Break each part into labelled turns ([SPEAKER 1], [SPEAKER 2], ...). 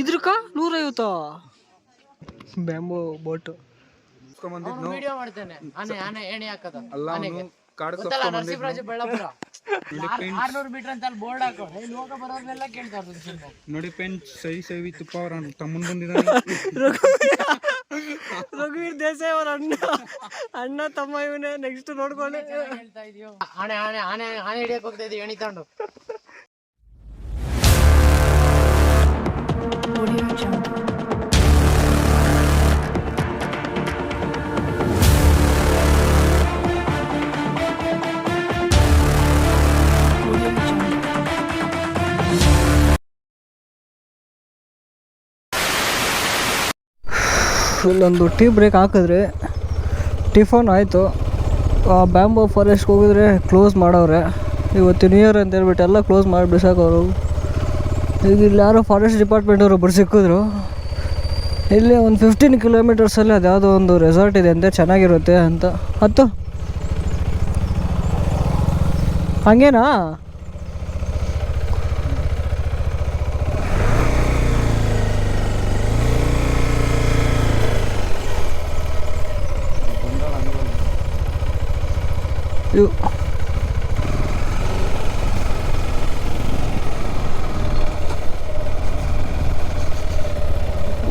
[SPEAKER 1] ಇದ್ರಕ 150 bamboo boat
[SPEAKER 2] video ಮಾಡ್ತೇನೆ. ಆನೆ ಆನೆ ಎಣೆ ಹಾಕದ
[SPEAKER 3] ಅಲ್ಲ
[SPEAKER 2] ಆನೆಗೆ
[SPEAKER 3] ಕಾಡು
[SPEAKER 2] ಗೊತ್ತಲ್ಲ ನರಸಿಂಹರಾಜ ಬೆಳ್ಳಾಪುರ 600 ಮೀಟರ್ ಅಂತ ಅಲ್ಲಿ ಬೋರ್ಡ್ ಹಾಕೋ. ಇಲ್ಲಿ ಹೋಗ ಬರೋರ್ನೆಲ್ಲ ಕೇಳ್ತಾರೆ ಸುಮ್ಮನೆ.
[SPEAKER 3] ನೋಡಿ ಪೆಂಚ್ ಸವಿ ತುಪ್ಪ ಅವರ ತಮ್ಮನ್ ಬಂದಿದ್ದಾನೆ.
[SPEAKER 1] ರಘುವೀರ್ ದೇಸಾಯಿ ಅವರ ಅಣ್ಣ ತಮ್ಮ ಇವನೇ. ನೆಕ್ಸ್ಟ್ ನೋಡ್ಕೊಳ್ಳಿ.
[SPEAKER 2] ಹೇಳ್ತಾ ಇದೀಯೋ ಆನೆ ಆನೆ ಆನೆ ಆನೆ ಹಿಡಿಯಕ್ ಹೋಗ್ತಾ ಇದೀವಿ ಎಣಿ ತಗೊಂಡು.
[SPEAKER 1] ಇಲ್ಲೊಂದು ಟೀ ಬ್ರೇಕ್ ಹಾಕಿದ್ರೆ ಟಿಫನ್ ಆಯಿತು. ಬ್ಯಾಂಬೋ ಫಾರೆಸ್ಟ್ಗೆ ಹೋಗಿದ್ರೆ ಕ್ಲೋಸ್ ಮಾಡವ್ರೆ. ಇವತ್ತು ನ್ಯೂ ಇಯರ್ ಅಂತ ಹೇಳ್ಬಿಟ್ಟು ಎಲ್ಲ ಕ್ಲೋಸ್ ಮಾಡಿ ಬಿಸಾಕವರು. ಈಗ ಇಲ್ಲಿ ಯಾರೋ ಫಾರೆಸ್ಟ್ ಡಿಪಾರ್ಟ್ಮೆಂಟವರು ಒಬ್ಬರು ಸಿಕ್ಕಿದ್ರು. ಇಲ್ಲಿ ಒಂದು 15 ಕಿಲೋಮೀಟರ್ಸಲ್ಲಿ ಅದು ಯಾವುದೋ ಒಂದು ರೆಸಾರ್ಟ್ ಇದೆ ಅಂತೆ, ಚೆನ್ನಾಗಿರುತ್ತೆ ಅಂತ. ಹತ್ತು ಹಂಗೇನಾ?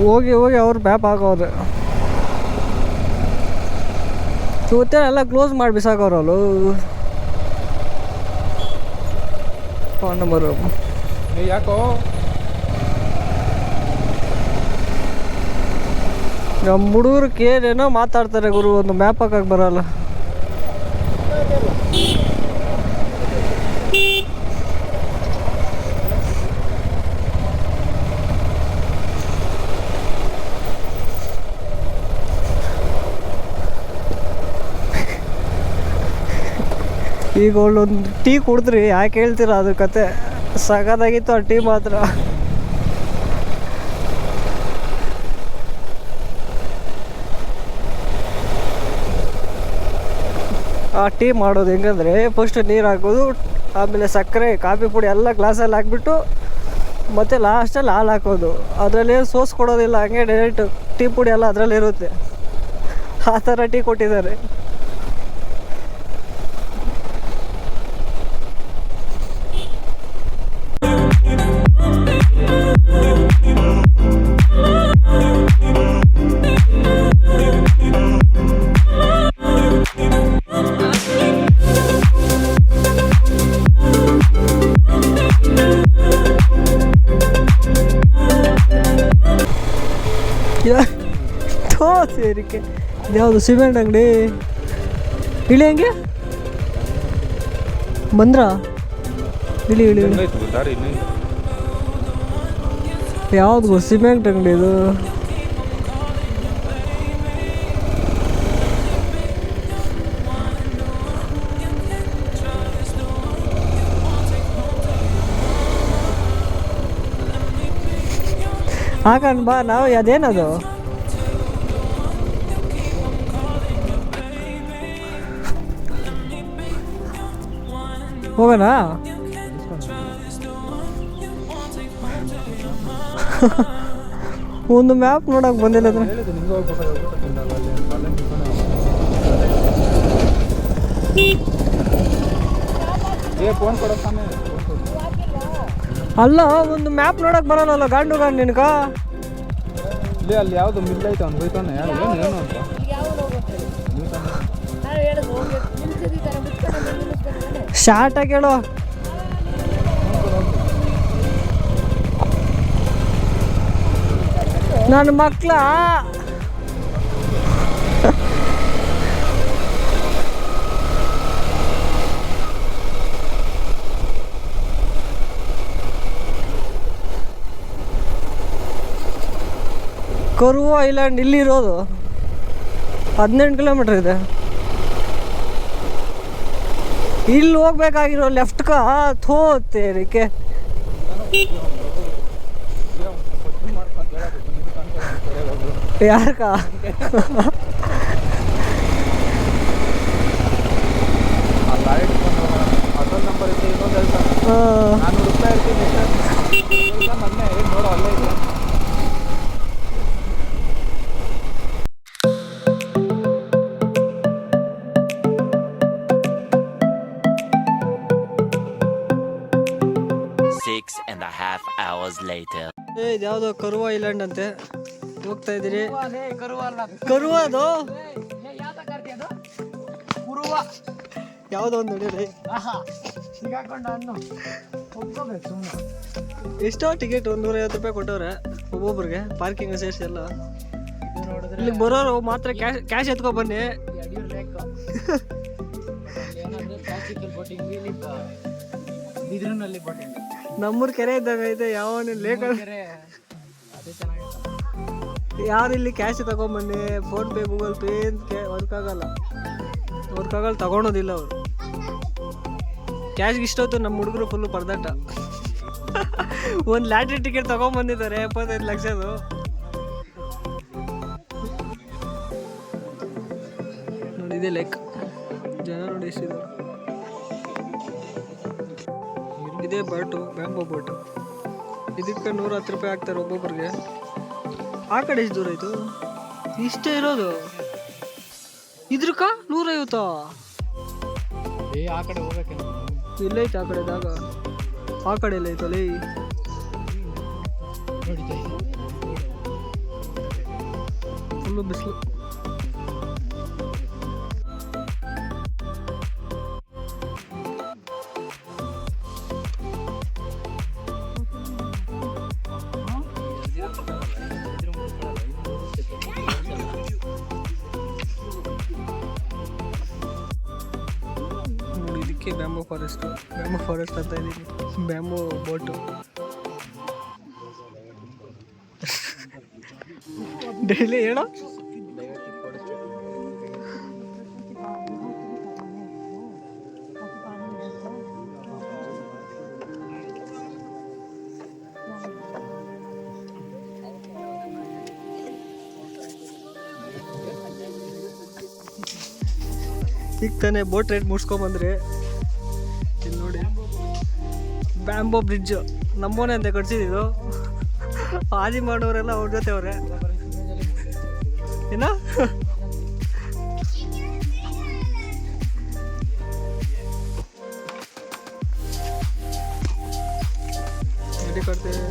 [SPEAKER 1] ಹೋಗಿ ಹೋಗಿ ಅವ್ರು ಮ್ಯಾಪ್ ಹಾಕೋರು. ಇವತ್ತೇನೆಲ್ಲ ಕ್ಲೋಸ್ ಮಾಡಿ ಬಿಸಾಕೋರಲ್ಲ. ಫೋನ್ ನಂಬರು
[SPEAKER 3] ಯಾಕೋ
[SPEAKER 1] ನಮ್ಮ ಹುಡುಗರಿಗೆ ಏನೇನೋ ಮಾತಾಡ್ತಾರೆ ಗುರು. ಒಂದು ಮ್ಯಾಪ್ ಹಾಕಕ್ಕೆ ಬರಲ್ಲ. ಈಗ ಒಳ್ಳೊಂದು ಟೀ ಕುಡಿದ್ರಿ, ಯಾಕೆ ಹೇಳ್ತೀರಾ ಅದ್ರ ಕತೆ? ಸಗದಾಗಿತ್ತು ಆ ಟೀ ಮಾತ್ರ. ಆ ಟೀ ಮಾಡೋದು ಹೆಂಗಂದರೆ, ಫಸ್ಟ್ ನೀರು ಹಾಕೋದು, ಆಮೇಲೆ ಸಕ್ಕರೆ ಕಾಫಿ ಪುಡಿ ಎಲ್ಲ ಗ್ಲಾಸಲ್ಲಿ ಹಾಕ್ಬಿಟ್ಟು ಮತ್ತು ಲಾಸ್ಟಲ್ಲಿ ಹಾಲು ಹಾಕೋದು. ಅದರಲ್ಲಿ ಸೋಸ್ ಕೊಡೋದಿಲ್ಲ, ಹಂಗೆ ಡೈರೆಕ್ಟ್ ಟೀ ಪುಡಿ ಎಲ್ಲ ಅದರಲ್ಲಿ ಇರುತ್ತೆ. ಆ ಥರ ಟೀ ಕೊಟ್ಟಿದ್ದಾರೆ. ಸೇರಿಕೆ ಯಾವುದು ಸಿಮೆಂಟ್ ಅಂಗಡಿ ಇಳಿ ಹಂಗೆ ಬಂದ್ರಾ? ಇಳಿ ಇಳಿ ಯಾವ್ದು ಸಿಮೆಂಟ್ ಅಂಗಡಿ ಇದು? ಹಾಕಣ ಬಾ. ನಾವು ಅದೇನದು ಹೋಗೋಣ? ಒಂದು ಮ್ಯಾಪ್ ನೋಡಕ್ ಬಂದಿಲ್ಲ. ಅಲ್ಲ, ಒಂದು ಮ್ಯಾಪ್ ನೋಡಕ್ ಬರಲ್ಲ ಗಾಂಡು ಗಾಂಡು ನಿನ್ಕ.
[SPEAKER 3] ಅಲ್ಲಿ ಯಾವ್ದು ಮಿಲ್ ಐತೆ ಅವ್ನು ಹೋಯ್ತಾನೆ. ಏನು ಅಂತ
[SPEAKER 1] ಶಾರ್ಟ್ ಕೇಳೋ. ನನ್ನ ಮಕ್ಳ ಕರುವ ಐಲ್ಯಾಂಡ್ ಇಲ್ಲಿರೋದು 18 ಕಿಲೋಮೀಟರ್ ಇದೆ. ಇಲ್ಲಿ ಹೋಗ್ಬೇಕಾಗಿರೋ ಲೆಫ್ಟ್ಕ ಥೋತೇರಿಕೆ ಯಾರಕ
[SPEAKER 3] ₹400 ಇರ್ತೀನಿ ಮೊನ್ನೆ ನೋಡೋ ಅಲ್ಲೇ ಇದೆ.
[SPEAKER 4] later.
[SPEAKER 1] ಇದು ಯಾವುದೋ ಕರುವ ಐಲ್ಯಾಂಡ್ ಅಂತೆ, ಹೋಗ್ತಾ ಇದ್ದೀರಿ.
[SPEAKER 2] ಕರುವ ಅಲ್ಲ
[SPEAKER 1] ಕರುವ ಅದು
[SPEAKER 2] ಯಾವ ಕರ್ತಿ ಅದು ಕುರುವ
[SPEAKER 1] ಯಾವುದೋ ಒಂದು ನಡೆಯಲಿ.
[SPEAKER 2] ಸಿಗಾಕೊಂಡು ಹಣ್ಣು ಒಪ್ಕೋಬೇಕು ಸುಮ್ಮನೆ.
[SPEAKER 1] ಎಷ್ಟೋ ಟಿಕೆಟ್ 150 ರೂಪಾಯಿ ಕೊಟ್ಟವ್ರೆ ಒಬ್ಬೊಬ್ರಿಗೆ, ಪಾರ್ಕಿಂಗ್ ಸೇರಿಸಿ ಎಲ್ಲ.
[SPEAKER 2] ಇದು ನೋಡಿದ್ರೆ
[SPEAKER 1] ಇಲ್ಲಿಗೆ ಬರೋರು ಮಾತ್ರ ಕ್ಯಾಶ್ ಎತ್ಕೊ ಬನ್ನಿ.
[SPEAKER 2] ಯಡಿಯೂರು ಲೇಕ್ ಏನಾದ್ರೆ ಕ್ಲಾಸಿಕಲ್ ಬೋಟಿಂಗ್, ಇಲ್ಲಿ ಬಿದಿರಿನಲ್ಲಿ ಬೋಟಿಂಗ್.
[SPEAKER 1] ನಮ್ಮೂರು ಕೆರೆ ಇದ್ದಾಗ ಐತೆ, ಯಾವ ಲೇಕ್
[SPEAKER 2] ಕೆರೆ ಅದೇ ಚೆನ್ನಾಗಿದೆ.
[SPEAKER 1] ಯಾರು ಇಲ್ಲಿ ಕ್ಯಾಶ್ ತಗೊಂಬನ್ನಿ, PhonePe Google Pay work ಆಗಲ್ಲ, ತಗೊಳೋದಿಲ್ಲ ಅವರು. ಕ್ಯಾಶ್ಗೆ ಇಷ್ಟೊತ್ತು ನಮ್ಮ ಹುಡುಗರು ಫುಲ್ಲು ಪರದಾಟ. ಒಂದು ಲ್ಯಾಟ್ರಿ ಟಿಕೆಟ್ ತಗೊಂಬಂದಿದ್ದಾರೆ 75 ಲಕ್ಷದು. ನೋಡಿ ಇದೆ ಲೇಕ್, ಜನ ನೋಡಿ ಎಷ್ಟಿದ್ದಾರೆ. ಇದೇ ಬೋಟು, ಬ್ಯಾಂಬೋ ಬೋಟು. ಇದಕ್ಕೆ 110 ರೂಪಾಯಿ ಹಾಕ್ತಾರೆ ಒಬ್ಬೊಬ್ರಿಗೆ. ಆ ಕಡೆ ಎಷ್ಟು ದೂರ ಆಯಿತು? ಇಷ್ಟೇ ಇರೋದು. ಇದ್ರಕ್ಕ 150?
[SPEAKER 2] ಆ ಕಡೆ ಹೋಗ್ಬೇಕೇನು?
[SPEAKER 1] ಇಲ್ಲೈತೆ ಆ ಕಡೆದಾಗ, ಆ ಕಡೆ ಎಲ್ಲ ಐತಲ್ಲ. ಫುಲ್ಲು ಬಿಸಿಲು. ನೋಡಿ ಇದಕ್ಕೆ ಬ್ಯಾಂಬೋ ಫಾರೆಸ್ಟ್ ಅಂತ ಇದ್ದೀನಿ. ಬ್ಯಾಂಬೋ ಬೋಟು ಡೈಲಿ ಹೇಳೋ. ಈಗ ತಾನೇ ಬೋಟ್ ರೈಡ್ ಮುಗಿಸ್ಕೊಂಬಂದ್ರಿ. ಇಲ್ಲಿ ನೋಡಿ ಬ್ಯಾಂಬೋ ಬ್ರಿಡ್ಜ್ ನಮ್ಮೋನೆ ಅಂತ ಕಟ್ಸಿದ್ದು. ಆದಿ ಮಾಡೋರೆಲ್ಲ ಅವ್ರ ಜೊತೆ ಅವ್ರೆ ಏನ. ರೆಡಿ ಕೊಡ್ತೇವೆ.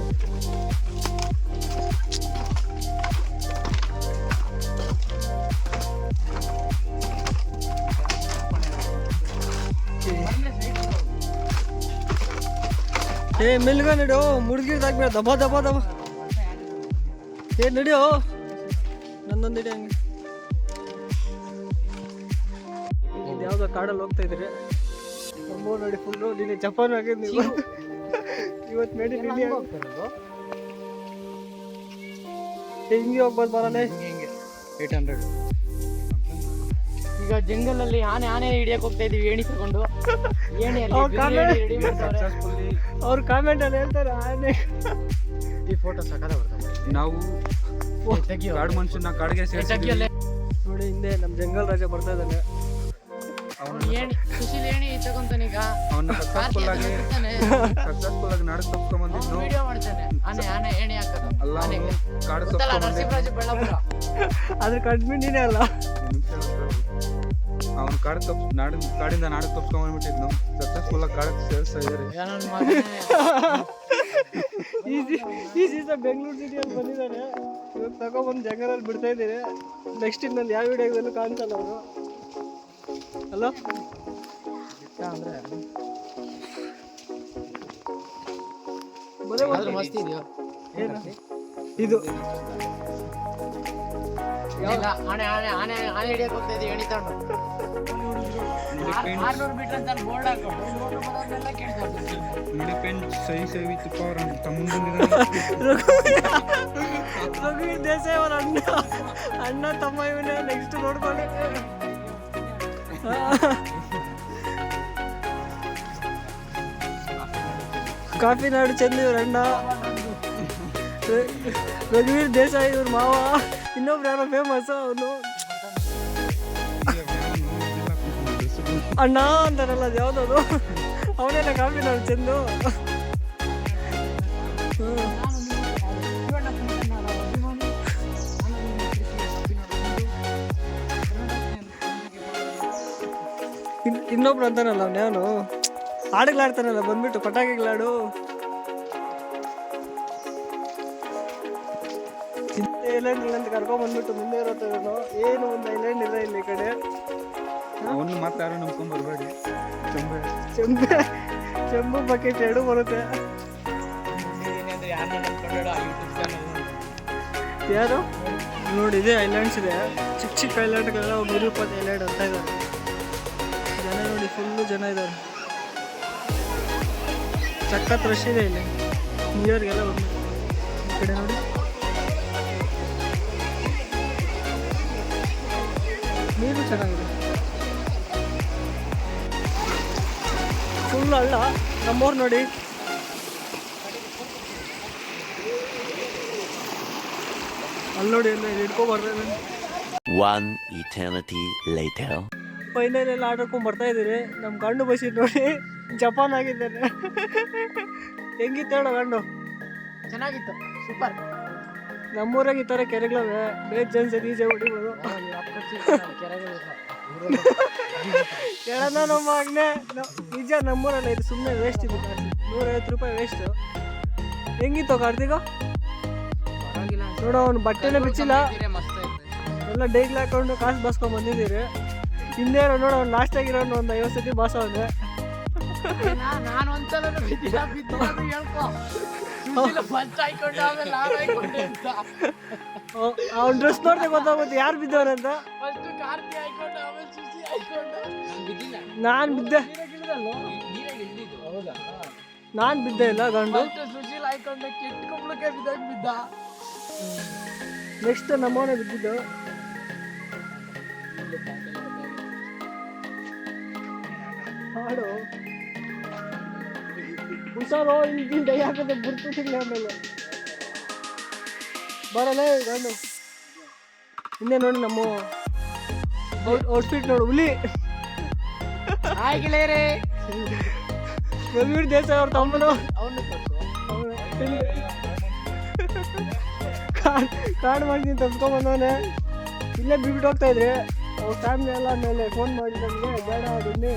[SPEAKER 1] ಏ ಮೆಲ್ಗ ನಡಿಯೋ, ಮುಡ್ಗಿರ್ದಾಗ್ಬೇಡ, ದಬ ದಬ ದಬ. ಏ ನಡಿಯೋ, ನನ್ನೊಂದು ನಡಿ ಹಂಗೆ. ಇದು ಯಾವುದೋ ಕಾಡಲ್ಲಿ ಹೋಗ್ತಾ ಇದ್ದೀರಿ. ನಮ್ಮೋ ನೋಡಿ ಫುಲ್ಲು ನೀನು ಜಪಾನ್ ಆಗಿದ್ದು ನೀವು. ಇವತ್ತು ನಡಿ ನಿನ್ನೆ ಹಿಂಗೆ ಹೋಗ್ಬೋದು ಬರಲ್ಲ.
[SPEAKER 2] ಹಿಂಗೆ 800. ಈಗ ಜಂಗಲ್ ಅಲ್ಲಿ ಆನೆ ಹಿಡಿಯಕ್ ಹೋಗ್ತಾ ಇದೀವಿ, ಏಣಿ ತಗೊಂಡು.
[SPEAKER 1] ಅವ್ರು ಕಾಮೆಂಟ್ ಅಲ್ಲಿ ಹೇಳ್ತಾರೆ ಆನೆ.
[SPEAKER 2] ಈ ಫೋಟೋ ಸಕಲ ಬರ್ತದೆ.
[SPEAKER 3] ನಾವು ಕಾಡು ಮನುಷ್ಯನ ಕಾಡಿಗೆ ಸೇರಿಸಿದ್ವಿ.
[SPEAKER 1] ನೋಡಿ ಹಿಂದೆ ನಮ್ಮ ಜಂಗಲ್ ರಾಜ ಬರ್ತಾ ಇದ್ದಾನೆ.
[SPEAKER 2] ಏಣಿ ಸುಶೀಲ್ ಏಣಿ ತಗೊಂತಾನೆ. ಈಗ
[SPEAKER 3] ಅವನ್ನ ಸಕ್ಸಸ್ಫುಲ್ ಆಗಿ ನಾಡಕ್ ತಪ್ಸ್ಕೊಂಡ್ಬಂದಿದ್ನು.
[SPEAKER 2] ವಿಡಿಯೋ ಮಾಡ್ತಾನೆ. ಆನೆ ಏಣಿ ಹಾಕೋದು
[SPEAKER 3] ಅಲ್ಲ, ಕಾಡು
[SPEAKER 2] ನರಸಿಂಹರಾಜ ಬೆಳ್ಳಾಪುರ
[SPEAKER 1] ಅದ್ರ ಕಡ್ಮಿ ನೀನೇ ಅಲ್ಲ.
[SPEAKER 3] ಅವ್ನು ಕಾಡಿಂದ ನಾಡಕ್ ತಪ್ಸ್ಕೊಂಡ್ಬಂದ್ಬಿಟ್ಟಿದ್ನು. ಸಕ್ಸಸ್ಫುಲ್ ಆಗಿ ಕಾಡಕ್ ಸೇರಿಸ್ತಾ ಇದ್ದಾರೆ.
[SPEAKER 1] ಈ ಸೀಸನ್ ಬೆಂಗಳೂರು ಸಿಟಿಯಲ್ಲಿ ಬಂದಿದ್ದಾರೆ. ಇವಾಗ ತಗೊಬಂದು ಜಂಗಲಲ್ಲಿ ಬಿಡ್ತಾ ಇದ್ದೀರಿ. ನೆಕ್ಸ್ಟ್ ಇನ್ನೊಂದು ಯಾವ ವಿಡಿಯೋದಲ್ಲೂ ಕಾಣಿಸಲ್ಲ ಅವರು ಅಲ್ಲ.
[SPEAKER 2] ಅಂದ್ರೆ
[SPEAKER 1] ಮಸ್ತ್ ಇದೆಯೋ ಇದು.
[SPEAKER 2] ಆನೆ ಹಿಡಿಯಕ್ ಹೋಗ್ತಾ ಇದೀವಿ, ಎಣಿ ತಗೊಂಡು. 600 ಮೀಟರ್ ಅಂತ ಬೋರ್ಡ್ ಹಾಕೊಂಡು
[SPEAKER 1] ರಘುವೀರ್ ದೇಸಾಯಿ ಅವರ ಅಣ್ಣ ತಮ್ಮ ಇವನೇ. ನೆಕ್ಸ್ಟ್ ನೋಡ್ಕೊಳ್ಳಿ. ಕಾಫಿ ನಾಡು ಚಂದ ಇವ್ರ ಅಣ್ಣ ರಘುವೀರ್ ದೇಸಾಯಿ, ಇವ್ರ ಮಾವ. ಇನ್ನೊಬ್ರು ಯಾರೋ ಫೇಮಸ್, ಅವನು ಅಣ್ಣ ಅಂತಾರಲ್ಲ, ಅದು ಯಾವುದದು ಅವನೆಲ್ಲ ಕಾಫಿ ನಾಡು ಚಂದು. ಇನ್ನೊಬ್ರು ಅಂತಾನಲ್ಲ ಅವ್ನು, ಯಾವನು ಹಾಡುಗಳಾಡ್ತಾನಲ್ಲ ಬಂದ್ಬಿಟ್ಟು ಪಟಾಕಿಗಳಾಡು. ಐಲ್ಯಾಂಡ್ ಇಲ್ಲ ಅಂತ ಕರ್ಕೊಂಡ್ಬಂದ್ಬಿಟ್ಟು ಮುಂದೆ ಇರುತ್ತೆ ಇವನು. ಏನು ಒಂದು ಐಲ್ಯಾಂಡ್ ಇಲ್ಲ ಇಲ್ಲಿ ಈ ಕಡೆ.
[SPEAKER 3] ಅವನು ಮತ್ತೆ ಯಾರು ನಂಬ್ಕೊಂಡ್ ಬರಬೇಡಿ.
[SPEAKER 1] ಚೆಂಬೆ ಚೆಂಬು ಬಕೆಟ್ ಎರಡು ಬರುತ್ತೆ. ಯಾರು ನೋಡಿ, ಇದೆ ಐಲ್ಯಾಂಡ್ಸ್ ಇದೆ, ಚಿಕ್ಕ ಚಿಕ್ಕ ಐಲ್ಯಾಂಡ್ಗಳೆಲ್ಲ 120 ಐಲ್ಯಾಂಡ್ ಅಂತ ಇದ್ದಾರೆ. ಜನ ನೋಡಿ, ಫುಲ್ಲು ಜನ ಇದ್ದಾರೆ, ಸಖತ್ ರಶ್ ಇದೆ ಇಲ್ಲಿ. ನ್ಯೂ ಇಯರ್ಗೆಲ್ಲ ಬಂದು ಈ ಕಡೆ ನೋಡಿ. ನೀರು ಚೆನ್ನಾಗಿದೆ, ಫುಲ್ ಹಳ್ಳ. ನಮ್ಮವ್ರು ನೋಡಿ, ಅಲ್ಲಿ ನೋಡಿ ಎಲ್ಲ ಹಿಡ್ಕೊಬಾರ್ದು.
[SPEAKER 4] One eternity later.
[SPEAKER 1] ಫೈನಲ್ ಆಡ್ಕೊಂಡು ಬರ್ತಾ ಇದ್ದೀರಿ. ನಮ್ಮ ಗಂಡು ಬಸಿ ನೋಡಿ ಜಪಾನ್ ಆಗಿದ್ದಾನೆ. ಹೆಂಗಿತ್ತು ಹೇಳೋ ಗಂಡು?
[SPEAKER 2] ಚೆನ್ನಾಗಿತ್ತು, ಸೂಪರ್.
[SPEAKER 1] ನಮ್ಮೂರಾಗ ಈ ಥರ ಕೆರೆಗಳವೆ, ಬೇಜ್ ಜನ ಈಜೆ ಹೊಡಿಬೋದು. ಕೇಳೋಣ ನಮ್ಮ ಅಗ್ನೆ. ನಿಜ ನಮ್ಮೂರಲ್ಲ ಇದು, ಸುಮ್ಮನೆ ವೇಸ್ಟ್ ಇದು. 150 ರೂಪಾಯಿ ವೇಸ್ಟು. ಹೆಂಗಿತ್ತು ಕಾರ್ತಿಕ? ನೋಡೋ, ಅವ್ನು ಬಟ್ಟೆನೇ ಬಿಚ್ಚಿಲ್ಲ, ಎಲ್ಲ ಡೈಗ್ಲಿ ಹಾಕೊಂಡು ಕಾಸು ಬಾಸ್ಕೊಂಡು ಬಂದಿದ್ದೀರಿ. ಹಿಂದೇನೋ ನೋಡೋ, ಅವ್ನು ಲಾಸ್ಟ್ ಆಗಿರೋನು ಒಂದು 50 ಸತಿ ಬಾಸ ಅವನೇ.
[SPEAKER 2] ನಾನು ಒಂದ್ಸಲ ಹೇಳ್ಕೊ,
[SPEAKER 1] ಅವ್ನ ಡ್ರೆಸ್ ನೋಡಿದ್ರೆ ಗೊತ್ತಾಗುತ್ತೆ ಯಾರು ಬಿದ್ದವನಂತ. ನಾನು ಬಿದ್ದೆ ಇಲ್ಲ, ಗಂಡು.
[SPEAKER 2] ಸುಶೀಲ್ ಹಾಕೊಂಡೆ ಕೆಟ್ಟ ಕುಂಬಳಕ್ಕೆ ಬಿದ್ದ.
[SPEAKER 1] ನೆಕ್ಸ್ಟ್ ನಮ್ಮವನೇ ಬಿದ್ದಿದ್ದು. ಹಾಡು ಹುಷಾರೋ, ಇಲ್ಲಿ ಡೈ ಹಾಕದೆ ಬುರ್ತು ಸಿಗ್ಲಿ ಆಮೇಲೆ ಬರಲ್ಲ ಗಂಡು. ಇನ್ನೇ ನೋಡಿ ನಮ್ಮ ಔಟ್ಫಿಟ್ ನೋಡು, ಹುಲಿ.
[SPEAKER 2] ಆಗಿಲೇರೆ
[SPEAKER 1] ರವಿವೀರ್ ದೇಸಾಯಿ ಅವ್ರ ತಮ್ಮನು ಕಾರ್ಡ್ ಮಾಡ್ತೀನಿ ತಪ್ಸ್ಕೊಂಬಂದವನೆ. ಇಲ್ಲೇ ಬಿಟ್ಬಿಟ್ಟು ಹೋಗ್ತಾ ಇದ್ರಿ. ಅವ್ರ ಫ್ಯಾಮಿಲಿ ಎಲ್ಲ ಮೇಲೆ ಫೋನ್ ಮಾಡಿ ನನಗೆ, ಬೇಡ ಅದನ್ನೇ.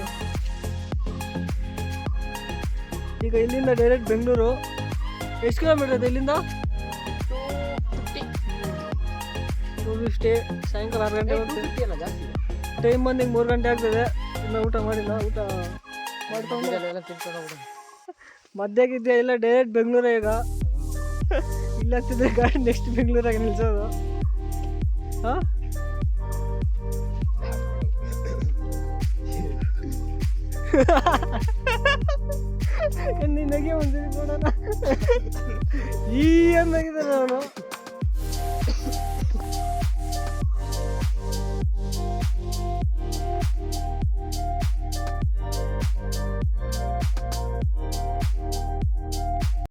[SPEAKER 1] ಈಗ ಇಲ್ಲಿಂದ ಡೈರೆಕ್ಟ್ ಬೆಂಗಳೂರು. ಎಷ್ಟು ಕಿಲೋಮೀಟರ್ ಇದೆ ಇಲ್ಲಿಂದ? 250. ಸಾಯಂಕಾಲ 6 ಗಂಟೆ ಹೋಗ್ತೀವಿ. ಟೈಮ್ ಬಂದು 3 ಗಂಟೆ ಆಗ್ತದೆ. ಇನ್ನು ಊಟ ಮಾಡಿಲ್ಲ, ಊಟ ಮಾಡ್ಕೊಂಡು ಮಧ್ಯಾಗಿದ್ದೆ ಇಲ್ಲ ಡೈರೆಕ್ಟ್ ಬೆಂಗಳೂರೇ. ಈಗ ಇಲ್ಲ ಆಗ್ತಿದ್ರೆ ಗಾಡಿ ನೆಕ್ಸ್ಟ್ ಬೆಂಗಳೂರಾಗ ನಿಲ್ಸೋದು. ಹಾಂ, ನಿನಗೆ ಒಂದು ನೋಡೋಣ. ಈ ಅಂದಾಗಿದ್ದಾನೆ ಅವನು.